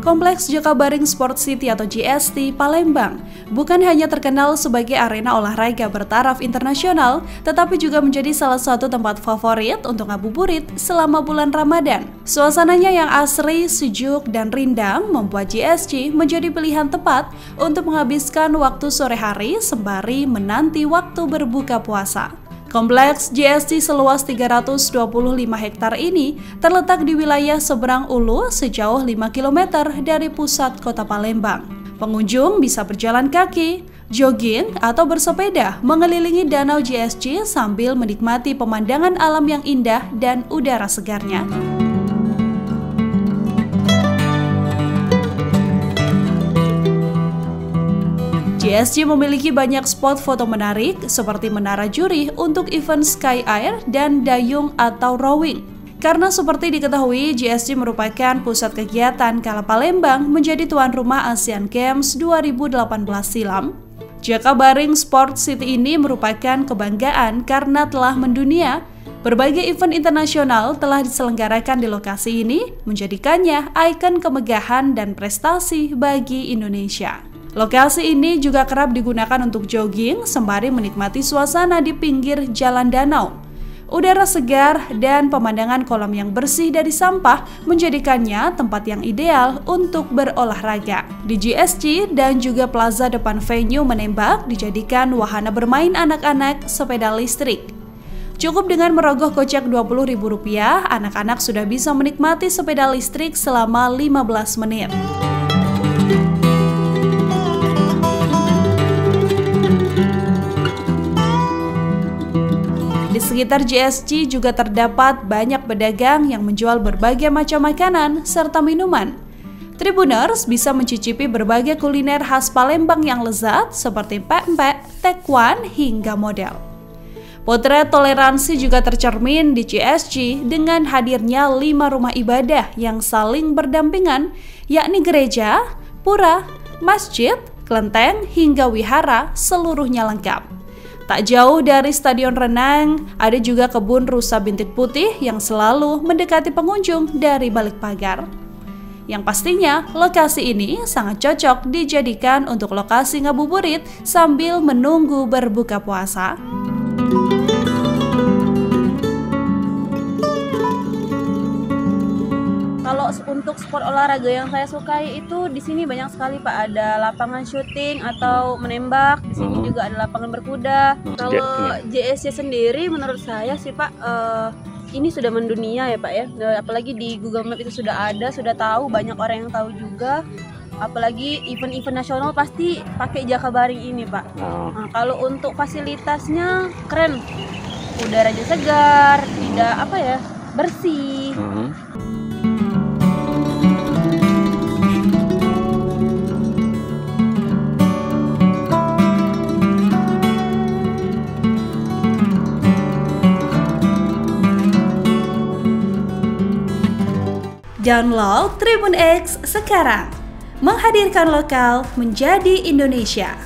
Kompleks Jakabaring Sport City atau JST Palembang bukan hanya terkenal sebagai arena olahraga bertaraf internasional, tetapi juga menjadi salah satu tempat favorit untuk ngabuburit selama bulan Ramadan. Suasananya yang asri, sejuk, dan rindang membuat JST menjadi pilihan tepat untuk menghabiskan waktu sore hari sembari menanti waktu berbuka puasa. Kompleks JST seluas 325 hektar ini terletak di wilayah seberang Ulu sejauh 5 km dari pusat kota Palembang. Pengunjung bisa berjalan kaki, jogging, atau bersepeda mengelilingi danau JST sambil menikmati pemandangan alam yang indah dan udara segarnya. JST memiliki banyak spot foto menarik seperti Menara Juri untuk event Sky Air dan dayung atau rowing. Karena seperti diketahui, JST merupakan pusat kegiatan kala Palembang menjadi tuan rumah Asian Games 2018 silam. Jakabaring Sport City ini merupakan kebanggaan karena telah mendunia. Berbagai event internasional telah diselenggarakan di lokasi ini, menjadikannya ikon kemegahan dan prestasi bagi Indonesia. Lokasi ini juga kerap digunakan untuk jogging sembari menikmati suasana di pinggir jalan danau. Udara segar dan pemandangan kolam yang bersih dari sampah menjadikannya tempat yang ideal untuk berolahraga. Di JST dan juga plaza depan venue menembak dijadikan wahana bermain anak-anak sepeda listrik. Cukup dengan merogoh kocek Rp20.000, anak-anak sudah bisa menikmati sepeda listrik selama 15 menit. Di sekitar JST juga terdapat banyak pedagang yang menjual berbagai macam makanan serta minuman. Tribuners bisa mencicipi berbagai kuliner khas Palembang yang lezat seperti pempek, tekwan, hingga model. Potret toleransi juga tercermin di JST dengan hadirnya 5 rumah ibadah yang saling berdampingan, yakni gereja, pura, masjid, kelenteng, hingga wihara, seluruhnya lengkap. Tak jauh dari stadion renang, ada juga kebun rusa bintik putih yang selalu mendekati pengunjung dari balik pagar. Yang pastinya, lokasi ini sangat cocok dijadikan untuk lokasi ngabuburit sambil menunggu berbuka puasa. Kalau untuk sport olahraga yang saya sukai itu di sini banyak sekali Pak, ada lapangan syuting atau menembak, di sini juga ada lapangan berkuda. Kalau JST sendiri menurut saya sih Pak, ini sudah mendunia ya Pak ya, apalagi di Google Map itu sudah ada, sudah tahu, banyak orang yang tahu juga. Apalagi event-event nasional pasti pakai Jakabaring ini Pak. Nah, kalau untuk fasilitasnya keren, udaranya segar, tidak bersih. Download Tribun X sekarang, menghadirkan lokal menjadi Indonesia.